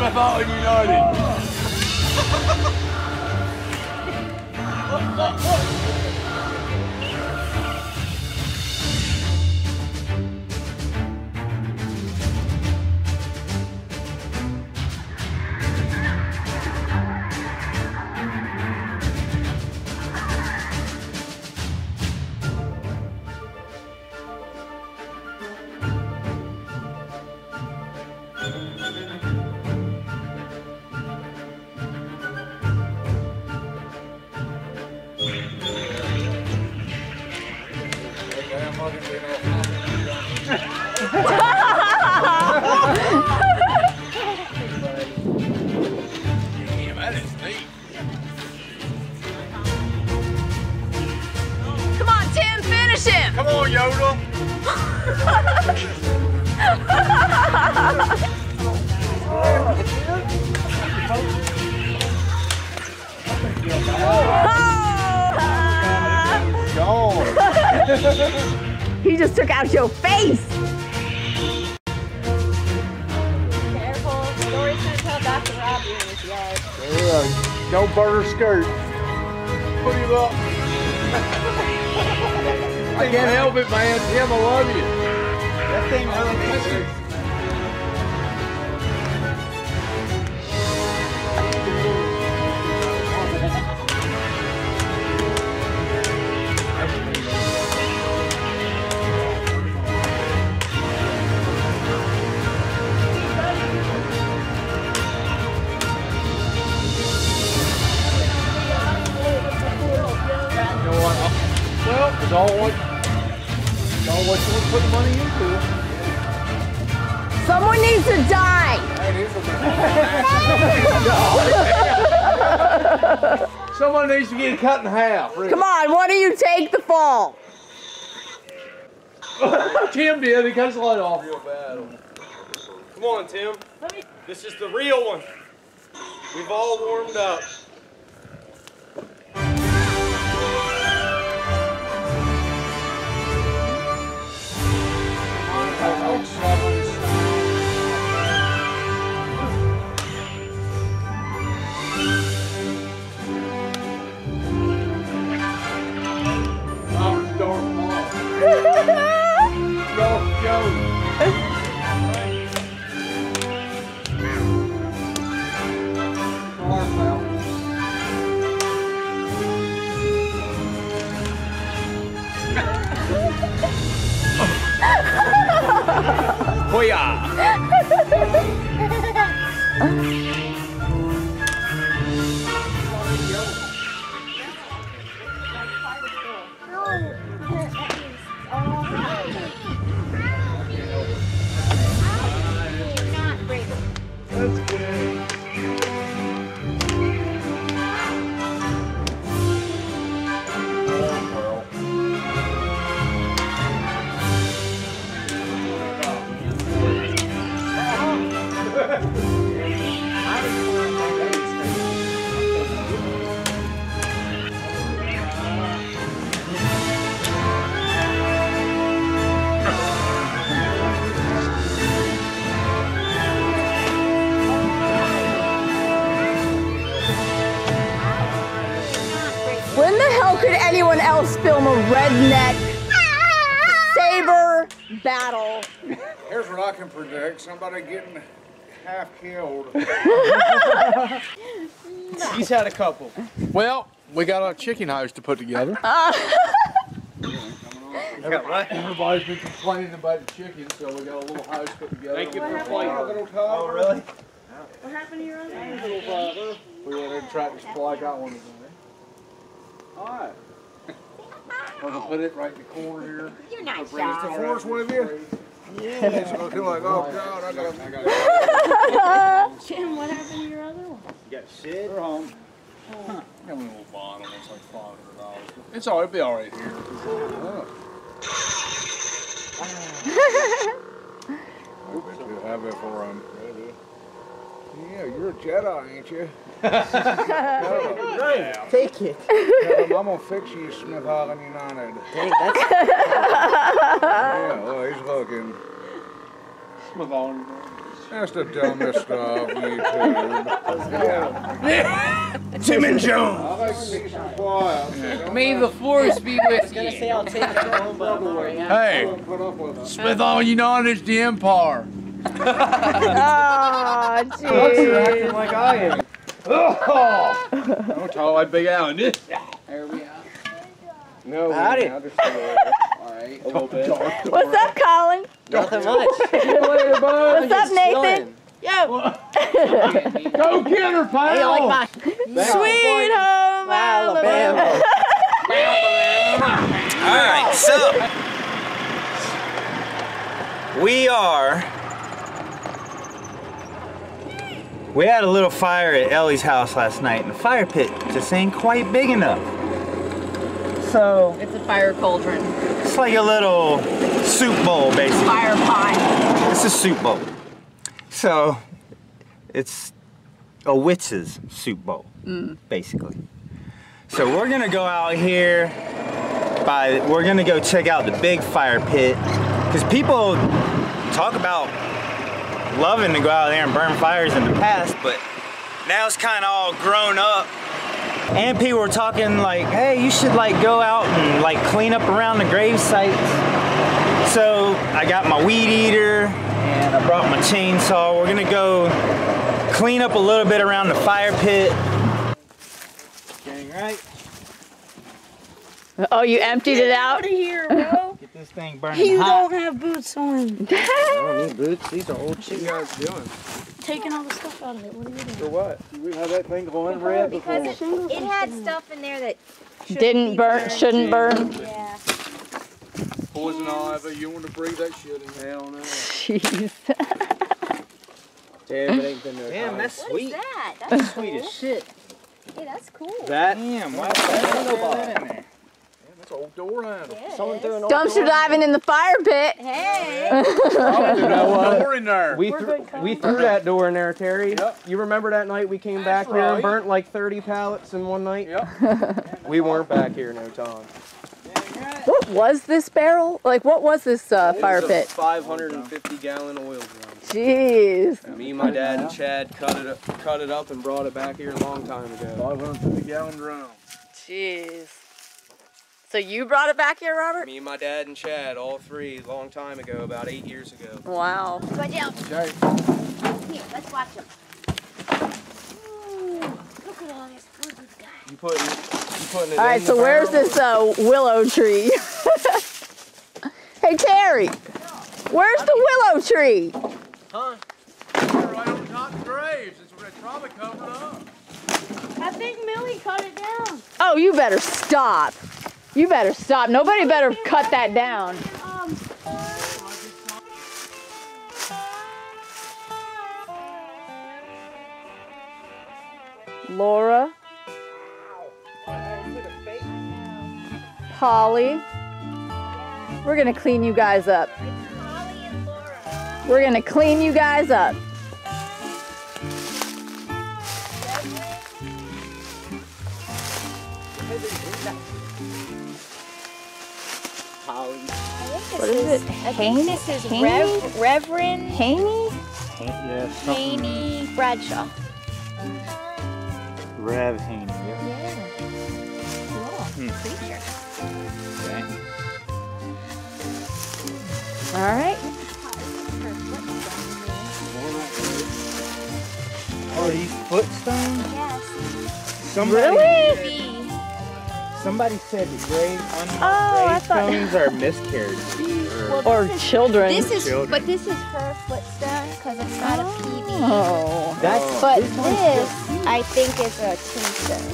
Smith United. Come on, Tim, finish him! Come on, Yoda. He just took out your face! Careful, Dory's gonna tell Dr. Rob you're in his yard. Yeah, don't burn her skirt. Put him up. I can't help it, man. Tim, I love you. That thing really kisses. Well, it's all what you want to put money into. Someone needs to die! That is a Someone needs to get cut in half. Really. Come on, one of you take the fall. Tim did. He cut his light off real bad. Come on, Tim. This is the real one. We've all warmed up. When the hell could anyone else film a redneck saber battle? Here's what I can predict. Somebody getting half killed. He's had a couple. Well, we got a chicken house to put together. Everybody's been complaining about the chicken, so we got a little house put together. Thank you for playing. Oh, really? What happened to your other one? We went in and tried to supply, got one today. Alright. We're going to put it right in the corner here. You're not Is the shy. force with you? Yeah. It's going to feel like, oh God, I got Jim, what happened to your other one? You got shit? They're home. Got a little bottle, it's like $500. It's alright, it'll be alright here. Hope to have it for him. Yeah, you're a Jedi, ain't you? Take it. I'm gonna fix you, Smith United. Dang, that's... Yeah, well, he's looking. With all That's the dumbest stuff, YouTube. Tim and Jones. I like peace and quiet. May the force be with gonna you. say I'll take it home, but I'm not right now. Hey, Put up with it. Smith, all you know is the Empire. Oh, You're jeez. acting like I am. Don't talk like Big Al. There we are. No, Howdy. man, I just feel Alright. a little bit. What's up, Colin? Nothing much. Later, bud. What's up, Nathan? Yo. Go get her, pal! Hey, you like my Sweet home Alabama? Alright, so we had a little fire at Ellie's house last night, and the fire pit just ain't quite big enough. So It's a fire cauldron. it's like a little soup bowl, basically. Fire pie. It's a soup bowl. So it's a witch's soup bowl, basically. So we're gonna go out here we're gonna go check out the big fire pit, because people talk about loving to go out there and burn fires in the past, but now it's kind of all grown up. And people were talking like, hey, you should like go out and like clean up around the grave sites. So I got my weed eater and I brought my chainsaw. We're gonna go clean up a little bit around the fire pit. Dang right. Oh, you emptied it out? Out of here, bro. Get this thing burning You hot. don't have boots on. I don't need boots. These are old shit. What are you guys doing? Taking all the stuff out of it. What are you doing? For what? We've had that thing going red before. Because it had stuff in there that Didn't burn, shouldn't burn. yeah. Poison ivy. You want to breathe that shit in hell now. Jeez. Damn, it ain't been there. Damn, that's What is sweet. that? That's Sweet cool. as shit. Hey, that's cool. That. Damn, why did that in there? That's old door handle. Yeah, Someone it threw is. an old Dumpster door. diving in the fire pit. Hey. Door in there. We threw that door in there, Terry. Yep. You remember that night we came back here and burnt like 30 pallets in one night? Yep. We weren't back here no time. What was this barrel? Like, what was this fire pit? 550-gallon oil drum. Jeez. Me, my dad, and Chad cut it up and brought it back here a long time ago. 550-gallon drum. Jeez. So you brought it back here, Robert? Me, my dad, and Chad, all three, a long time ago, about 8 years ago. Wow. Watch out. Okay. Here, let's watch him. Look at all this food we've got. You putting it All right, in so the where's barrel? this willow tree? Hey, Terry. Where's the willow tree? Right on top of the graves. It's probably covered up. I think Millie cut it down. Oh, you better stop. You better stop. Nobody better cut that down. Laura. Holly. We're gonna clean you guys up. Hollie and Laura. We're gonna clean you guys up. What is it? I think this is Reverend Haney? Haney Bradshaw. Rev Haney. Yep. Yeah. Cool. Preacher. Okay. All right. Oh, these footstones? Yes. Really? Somebody said the Oh, I thought- gravestones are miscarriages. Or children. This is, but this is her footstone because it's not a PB. Oh. That's But this, I think, is a tombstone.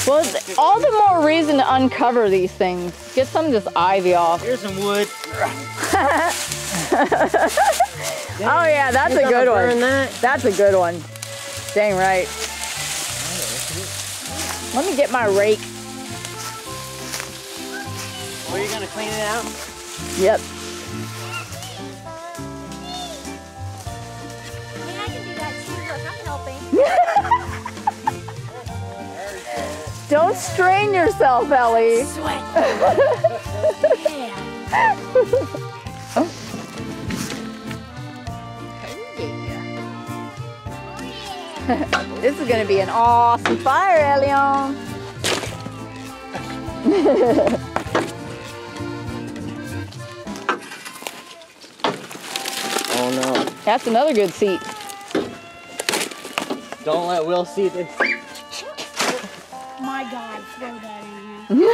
Well, all the more reason to uncover these things. Get some of this ivy off. Here's some wood. Oh yeah, that's a good one. That's a good one. Dang right. Let me get my rake. Are you gonna clean it out? Yep. I mean, I can do that too. Look, I'm helping. Don't strain yourself, Ellie. Sweat. Yeah. This is gonna be an awesome fire, Elion. Oh no. That's another good seat. Don't let Will see this. My God, throw that in here.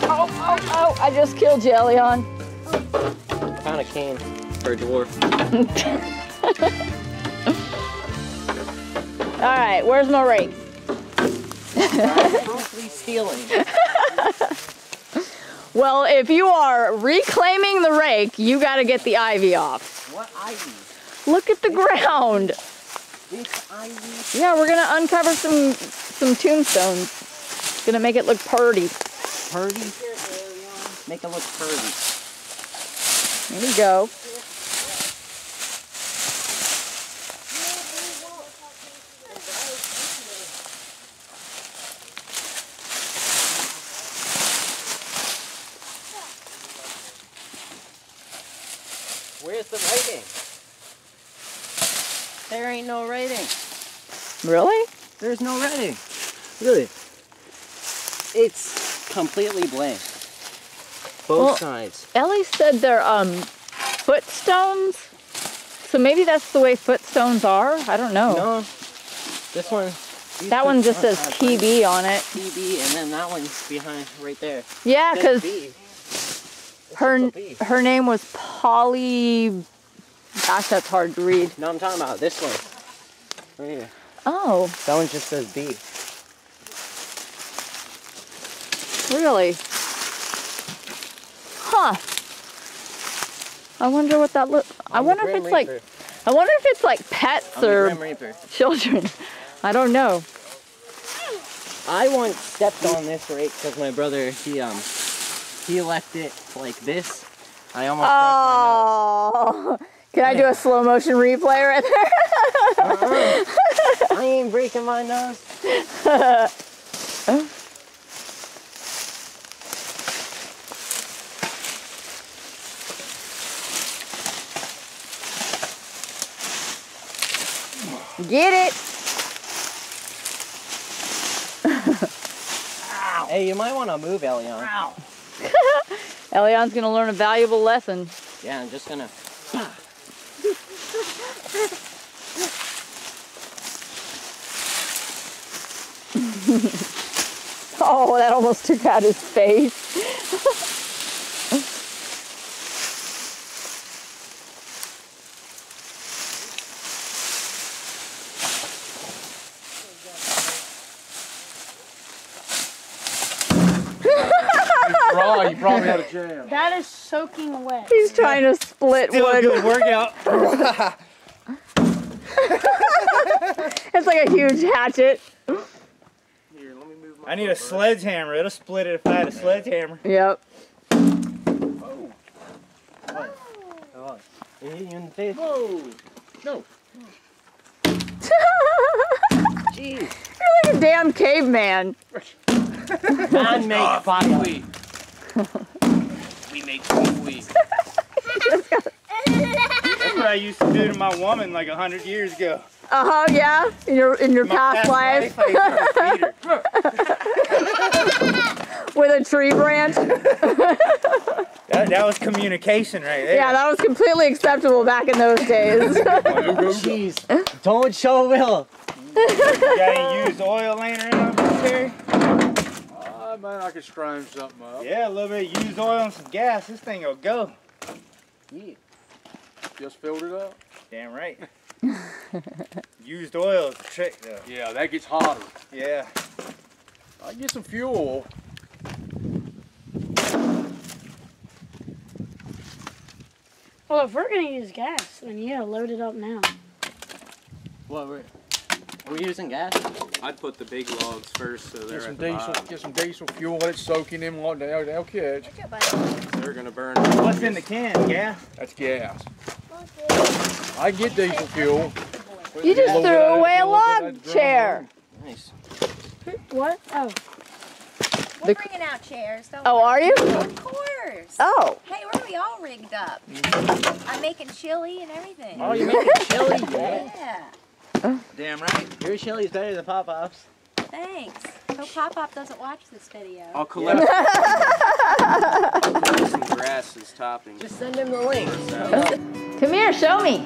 Oh, I just killed you, Elion. Kind of can for a dwarf. All right, where's my rake? Totally stealing. Well, if you are reclaiming the rake, you got to get the ivy off. What ivy? Look at the ground. This ivy? Yeah, we're gonna uncover some tombstones. Gonna make it look purty. Purdy? Make it look purdy. There we go. Where's the writing? There ain't no writing. Really? There's no writing. Really? It's completely blank. Both sides. Ellie said they're footstones. So maybe that's the way footstones are. I don't know. No. This one. That one just says TB on it. TB, and then that one's behind right there. Yeah, Says because B. her name was Polly. Gosh, that's hard to read. No, I'm talking about this one. Right here. Oh, That one just says B. really? Huh. I wonder what that looks. I wonder if it's like. I wonder if it's like pets or children. I don't know. I once stepped on this rake because my brother he left it like this. I almost broke Oh. Can I do a slow motion replay right there? I ain't breaking my nose. Get it? Hey, you might want to move, Elion. Elion's gonna learn a valuable lesson. Yeah, I'm just gonna. Oh, that almost took out his face. Raw, you probably had a jam. That is soaking wet. He's trying to split wood. Good workout. It's like a huge hatchet. Here, let me move my. I need a sledgehammer. It'll split it if I had a sledgehammer. Yep. It hit you in the face. Whoa! No. Jeez. You're like a damn caveman. Man make fire. We make seaweed. That's what I used to do to my woman like 100 years ago. Uh-huh, yeah. In your past life. I used to feed her. With a tree branch. That was communication right there. Yeah, that was completely acceptable back in those days. Jeez. Don't show Will. You got any used oil laying around, Terry? Man, I could scrounge something up. Yeah, a little bit of used oil and some gas. This thing will go. Yeah. Just filled it up. Damn right. Used oil is the trick, though. Yeah, that gets hotter. Yeah. I can get some fuel. Well, if we're gonna use gas, then you gotta load it up now. What are we using gas? I'd put the big logs first so they're Get some at the diesel. bottom. Get some diesel fuel. Let it soak in them. They'll catch. They're gonna burn. What's in the can? Gas? That's gas. I can get diesel fuel. You just threw away a log chair. Nice. What? Oh. We're bringing out chairs. Don't Oh, worry. are you? Of course. Oh. Hey, we're gonna be all rigged up. I'm making chili and everything. Oh, you're making chili? Yeah. Damn right. Your chili's better than Pop-Pop's. Thanks. Hope Pop-Pop doesn't watch this video. I'll collect some grass as topping. Just send him the link. Come here, show me.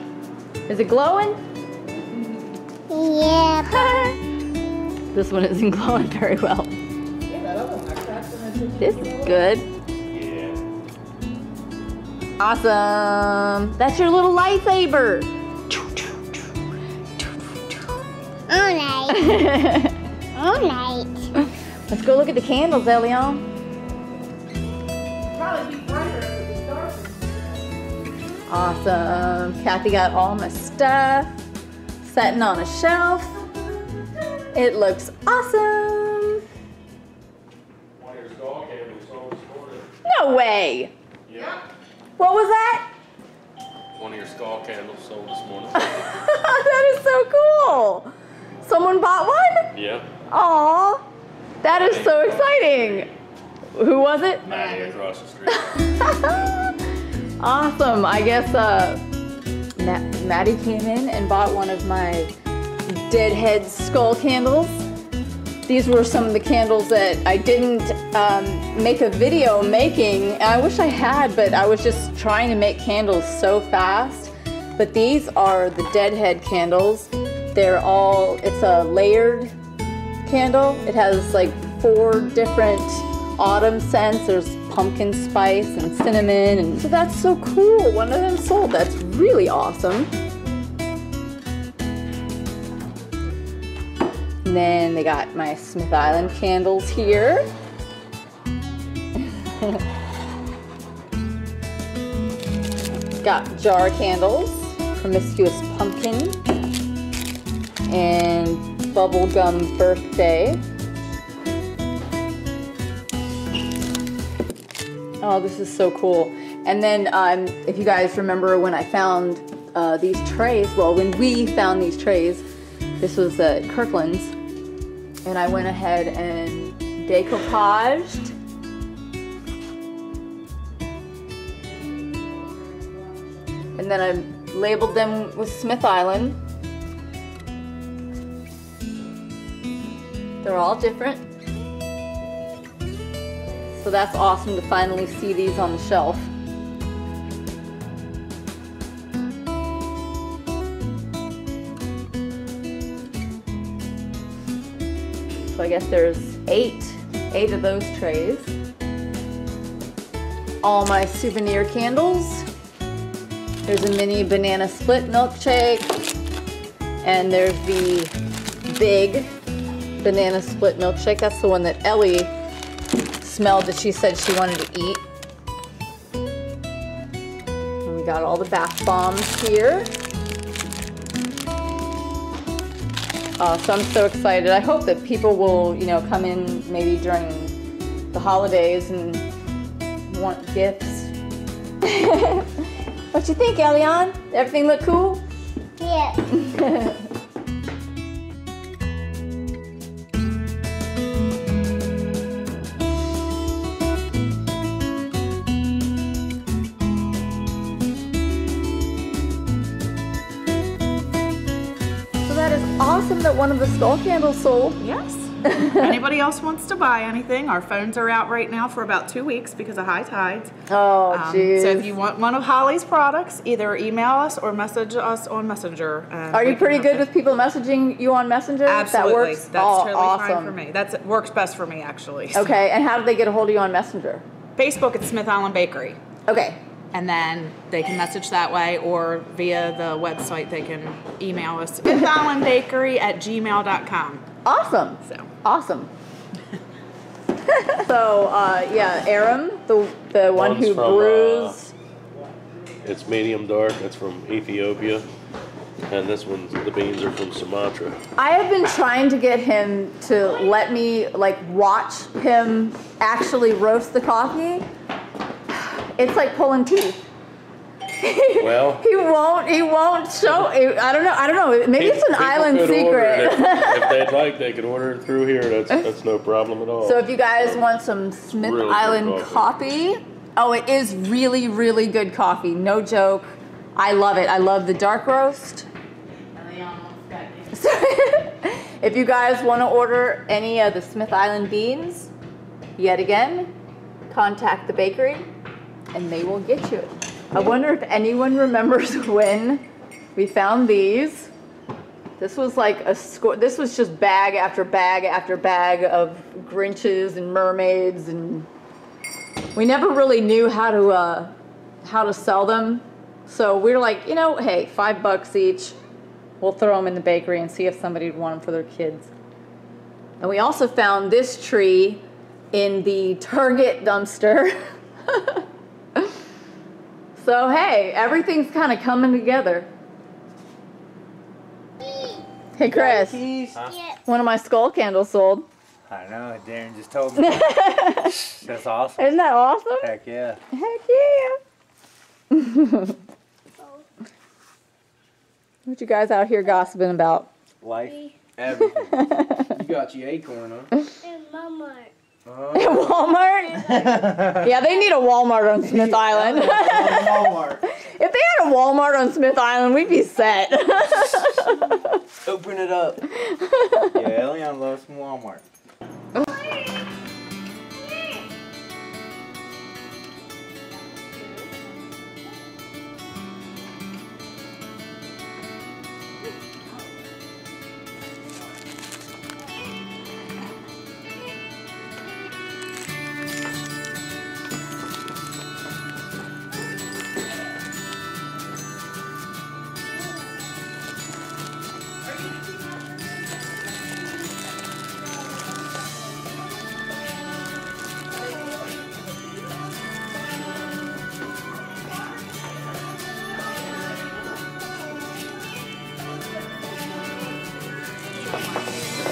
Is it glowing? Yeah. This one isn't glowing very well. This is good. Yeah. Awesome. That's your little lightsaber. Alright. Alright. Let's go look at the candles, Elion. Awesome. Kathy got all my stuff setting on a shelf. It looks awesome. No way. Yeah. What was that? One of your skull candles sold this morning. That is so cool. Someone bought one? Yeah. Aw, that is so exciting. Who was it? Maddie across the street. Awesome. I guess Maddie came in and bought one of my Deadhead skull candles. These were some of the candles that I didn't make a video making. I wish I had, but I was just trying to make candles so fast. But these are the Deadhead candles. They're all, it's a layered candle. It has like 4 different autumn scents. There's pumpkin spice and cinnamon, and so that's so cool. One of them sold. That's really awesome. And then they got my Smith Island candles here. Got jar candles, promiscuous pumpkin, and bubblegum birthday. Oh, this is so cool. And then if you guys remember when I found these trays, well, when we found these trays, this was at Kirkland's, and I went ahead and decoupaged. And then I labeled them with Smith Island. They're all different. So that's awesome to finally see these on the shelf. So I guess there's eight of those trays. All my souvenir candles. There's a mini banana split milkshake. And there's the big banana split milkshake. That's the one that Ellie smelled that she said she wanted to eat. And we got all the bath bombs here. So I'm so excited. I hope that people will, you know, come in maybe during the holidays and want gifts. What you think, Elion? Everything look cool? Yeah. Awesome that one of the skull candles sold. Yes. Anybody else wants to buy anything, our phones are out right now for about 2 weeks because of high tides. Oh, geez. So if you want one of Hollie's products, either email us or message us on Messenger. Are you pretty good with people messaging you on Messenger? Absolutely. That works? That's totally awesome. fine for me. That works best for me, actually. So. Okay, and how do they get a hold of you on Messenger? Facebook at Smith Island Bakery. Okay. And then they can message that way, or via the website they can email us. SmithIslandBakery@gmail.com. Awesome. So. Awesome. So, yeah, Aram, the one who brews. It's medium dark. It's from Ethiopia. And this one's, the beans are from Sumatra. I have been trying to get him to let me, like, watch him actually roast the coffee. It's like pulling teeth. Well, He won't show. I don't know. Maybe it's an people island could order secret. it. If they'd like, they could order it through here. That's no problem at all. So if you guys want some Smith Really good Island coffee, oh, it is really, really good coffee. No joke. I love it. I love the dark roast. So, if you guys want to order any of the Smith Island beans, yet again, contact the bakery and they will get you it. I wonder if anyone remembers when we found these. This was like this was just bag after bag after bag of Grinches and mermaids, and we never really knew how to sell them. So we were like, you know, hey, $5 each. We'll throw them in the bakery and see if somebody would want them for their kids. And we also found this tree in the Target dumpster. So hey, everything's kind of coming together. Hey Chris, one of my skull candles sold. I know, Darren just told me. That's awesome. Isn't that awesome? Heck yeah. Heck yeah. What you guys out here gossiping about? Life. Everything. You got your acorn, huh? And Walmart. Walmart? Yeah, they need a Walmart on Smith Island. Walmart. If they had a Walmart on Smith Island, we'd be set. Open it up. Yeah, Elion loves some Walmart.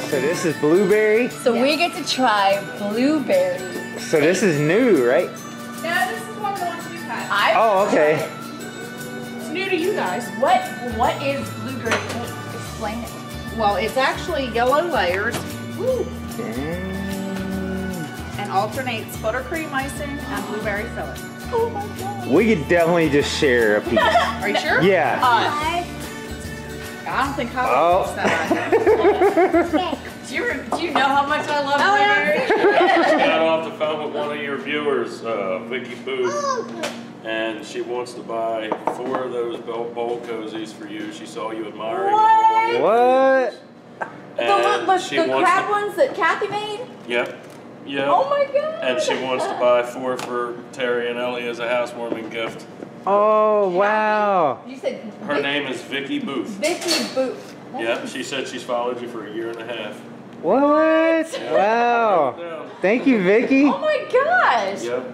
So this is blueberry. So we get to try blueberry. So this is new, right? No, this is one of the ones we've had. Oh, okay. It's new to you guys. What is blueberry? Explain it. Well, it's actually yellow layers. Woo. And alternates buttercream icing and blueberry filling. Oh my god. We could definitely just share a piece. Are you sure? Yeah. I don't think Hollie likes that. Do you know how much I love blueberry? Just got off the phone with one of your viewers, Vicky Booth, and she wants to buy 4 of those bowl cozies for you. She saw you admiring them. What? And The crab ones that Kathy made? Yep. Yep. Oh my god. And she wants to buy 4 for Terry and Ellie as a housewarming gift. Oh, wow. You said Her name is Vicky Booth. Vicky Booth. Yep, she said she's followed you for 1.5 years. What? Yeah. Wow. Thank you, Vicky. Oh my gosh. Yep.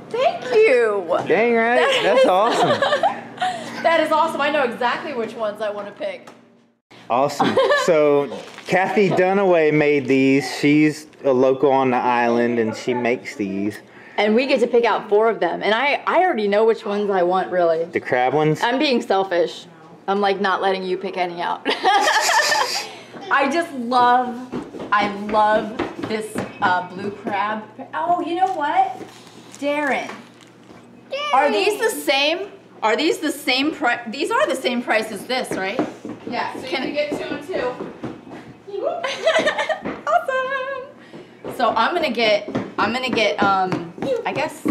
Thank you. Dang right. That's awesome. That is awesome. I know exactly which ones I want to pick. Awesome. So Kathy Dunaway made these. She's a local on the island and she makes these. And we get to pick out 4 of them. And I already know which ones I want, really. The crab ones? I'm being selfish. I'm like not letting you pick any out. I love this blue crab. Oh, you know what? Darren. Are these the same? Are these the same price? These are the same price as this, right? Yeah, so you can get 2 and 2. Awesome. So I'm gonna get I guess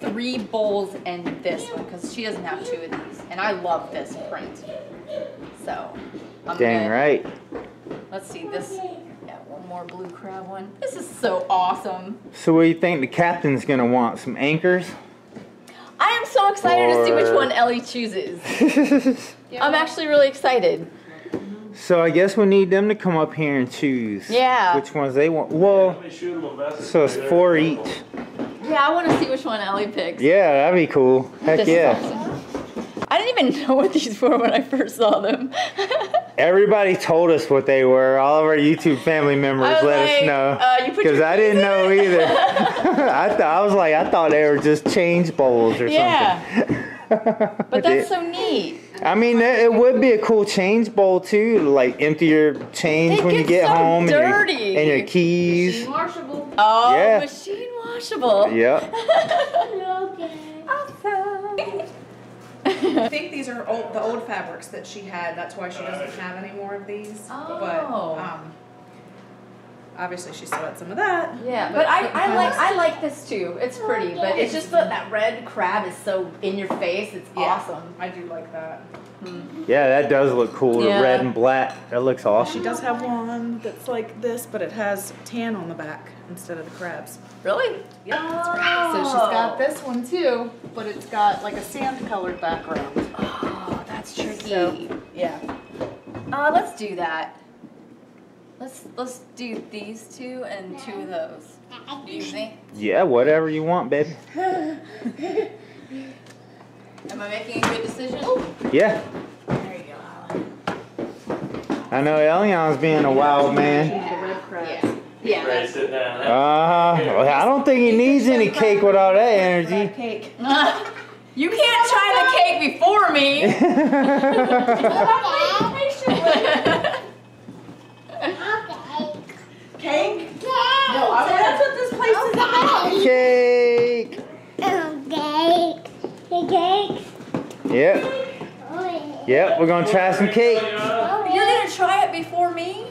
3 bowls and this one because she doesn't have 2 of these, and I love this print. So Dang right. Let's see this. Yeah, one more blue crab one. This is so awesome. So what do you think the captain's gonna want? Some anchors? I am so excited to see which one Ellie chooses. I'm actually really excited. So I guess we need them to come up here and choose. Yeah. Which ones they want. Well, so it's 4 each. Yeah, I want to see which one Ellie picks. Yeah, that'd be cool. Heck This yeah. is awesome. I didn't even know what these were when I first saw them. Everybody told us what they were. All of our YouTube family members let us know. Because I didn't know either. I thought they were just change bowls or something. But that's so neat. I mean, it would be a cool change bowl too, to like empty your change when you get home dirty. and your keys. Machine washable. Oh, yeah. machine washable. Yep. Awesome. I think these are the old fabrics that she had. That's why she doesn't have any more of these. Oh. But obviously she still had some of that. Yeah, but I like this too. It's pretty, but it's just that red crab is so in your face. It's awesome. I do like that. Yeah, that does look cool. The red and black. That looks awesome. She does have one that's like this, but it has tan on the back instead of the crabs. Really? Yep. That's right. So she's got this one too, but it's got like a sand-colored background. Oh, that's tricky. So, yeah. Let's do that. Let's do these two and two of those. Do you think? Yeah, whatever you want, baby. Am I making a good decision? Yeah. There you go. I know Elion's being a wild man. The red crabs. Yeah. Ready to sit down. Well, I don't think he needs any cake with all that energy. Cake. You can't try the cake before me. Cake? No, that's what this place is about. Cake. Cake. Yep. Yep, we're gonna try some cake. You're gonna try it before me?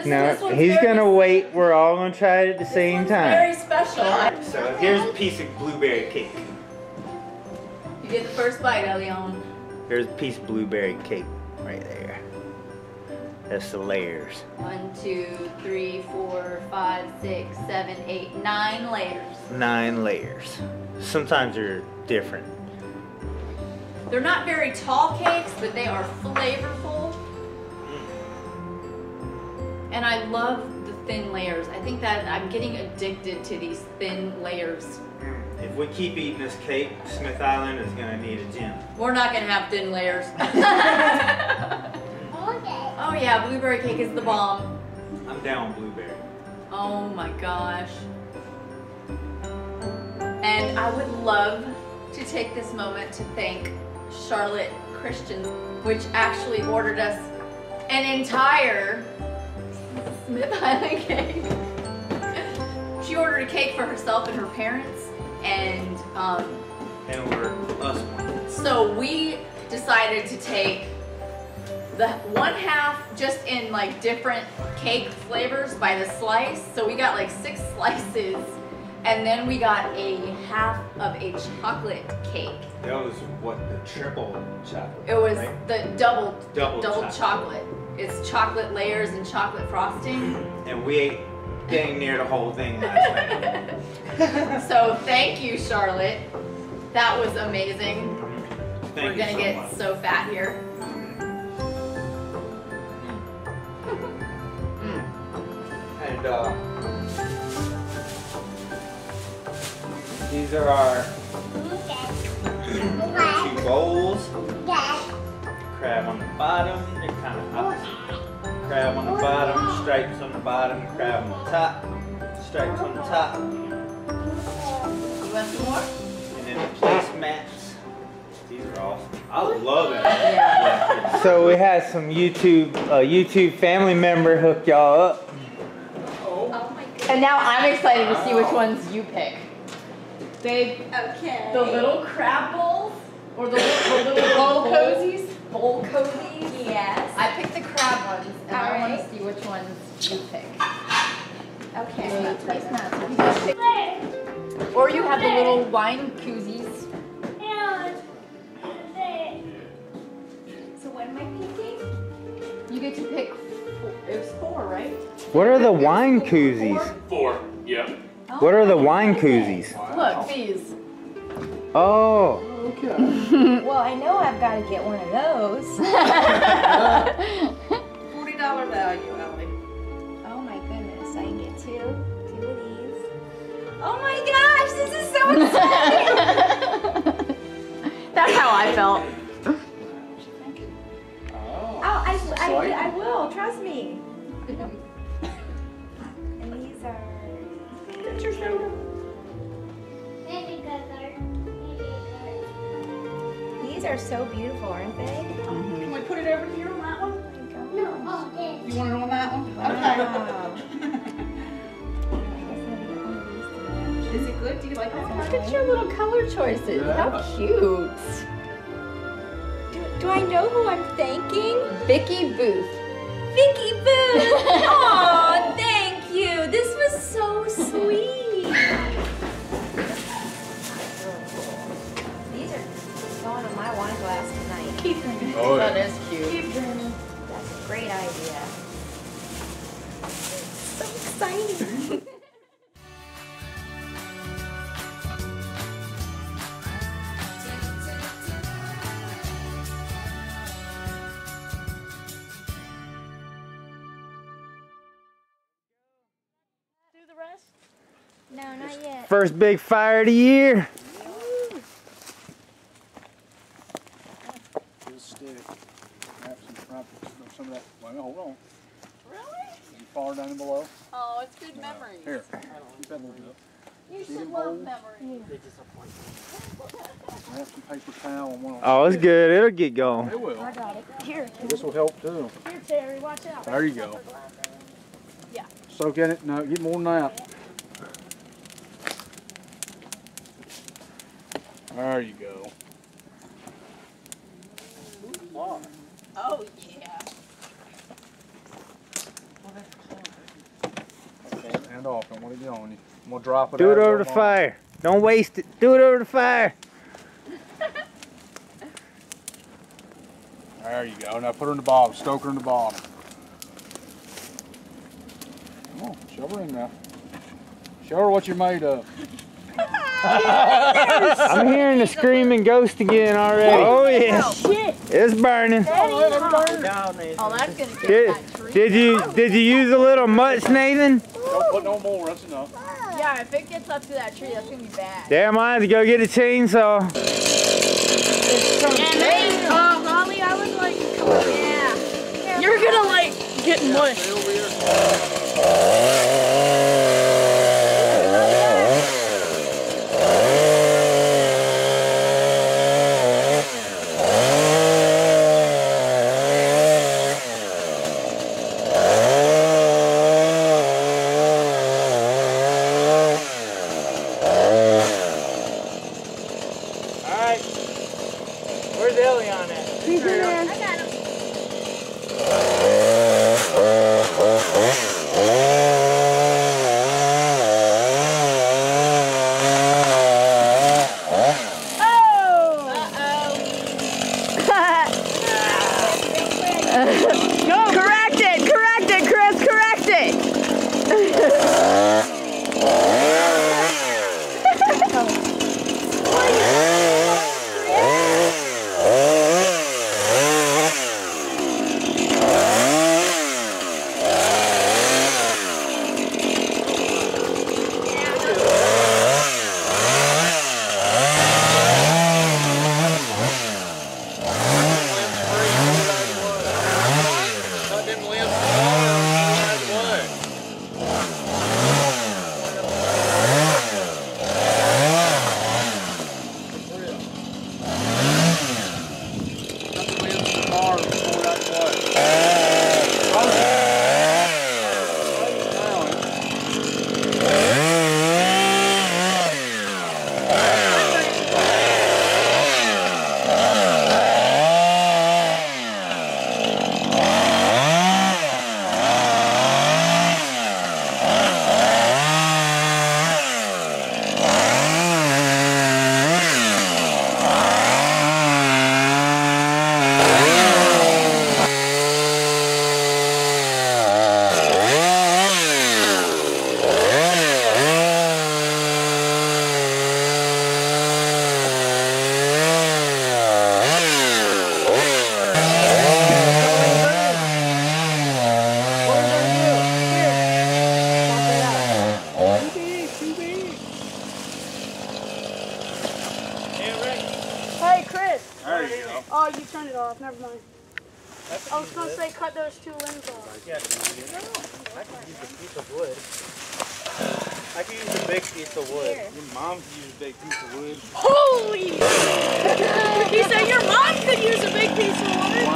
No, he's gonna wait. We're all gonna try it at the same Very time. special. So here's a piece of blueberry cake. You get the first bite, Elion. Here's a piece of blueberry cake right there. That's the layers. 1, 2, 3, 4, 5, 6, 7, 8, 9 layers. 9 layers. Sometimes they're different. They're not very tall cakes, but they are flavorful. And I love the thin layers. I think that I'm getting addicted to these thin layers. If we keep eating this cake, Smith Island is gonna need a gym. We're not gonna have thin layers. Oh yeah, blueberry cake is the bomb. I'm down with blueberry. Oh my gosh. And I would love to take this moment to thank Charlotte Christian, which actually ordered us an entire Smith Island cake. She ordered a cake for herself and her parents, and we're us one. so we decided to take the one half just in like different cake flavors by the slice. So we got like 6 slices, and then we got a half of a chocolate cake. That was what, the triple chocolate? It was right? the double chocolate. chocolate. It's chocolate layers and chocolate frosting. And we ate dang near the whole thing last night. So thank you, Charlotte. That was amazing. Thank We're gonna you so get much. so fat here. And these are our 2 bowls. Crab on the bottom, they're kind of opposite. Crab on the bottom, stripes on the bottom, crab on the top, stripes on the top. You want some more? And then the placemats. These are awesome. I love it. Yeah. So we had some YouTube family member hook y'all up. Oh my goodness. And now I'm excited to see which ones you pick. The little crab bowls or the little bowl cozies? Bowl cozies? Yes. I picked the crab ones, and I want to see which ones you pick. Okay. Or you have the little wine koozies. So what am I picking? You get to pick 4. It was 4, right? What are the wine koozies? 4, yep. What are the wine koozies? Look, these. Oh. Okay. Well, I know I've got to get one of those. $40 value, Ellie. Oh my goodness, I can get 2 of these. Oh my gosh, this is so exciting! That's how I felt. Oh, I will, trust me. And these are... That's your shoulder. These are so beautiful, aren't they? Can we put it over here on that one? No, oh, this. You want it on that one? Wow. Okay. Is it good? Do you like that? Look at your little color choices. How cute. Do I know who I'm thanking? Vicky Booth. Vicky Boo! Aw, thank you. This was so sweet. These are going in my wine glass tonight. Keep drinking. Oh, yeah. That is cute. Keep drinking. That's a great idea. So exciting. No, not yet. First big fire of the year. This stick. Have some of that. Wait, hold on. Really? You far down and below. Oh, it's good memories. Here. Keep that little bit. You See should them love holes? memories. I have some paper towel and one on. Oh, it's good. It'll get going. It will. I got it. Here. This will help too. Here, Terry. Watch out. There you go. Yeah. Soak in it. No, get more than that. There you go. Oh, yeah. Hand off. Don't want to get on you. I'm going to drop it Do out it over the on. fire. Don't waste it. Do it over the fire. There you go. Now put her in the bottom. Stoke her in the bottom. Come on. Shove her in there. Show her what you're made of. I'm hearing the screaming ghost again already. Oh yeah. Shit. It's burning. Oh, that's gonna get that tree. Did you use a little mutts, Nathan? Don't put no more. That's enough. Yeah, if it gets up to that tree, that's gonna be bad. Damn, I had to go get a chainsaw. Hollie, I was like, yeah. You're gonna like get mushed. Where's Elion at? He's in there. I got him. Correct it, Chris, correct it. Hey, Chris. There you go. Oh, you turned it off. Never mind. I was going to say cut those two limbs off. Yeah, I can use a piece of wood. I can use a big piece of wood. Your mom could use a big piece of wood. Holy! He said your mom could use a big piece of wood.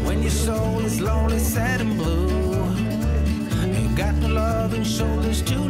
When your soul is lonely, sad and blue, you got no love and shoulders to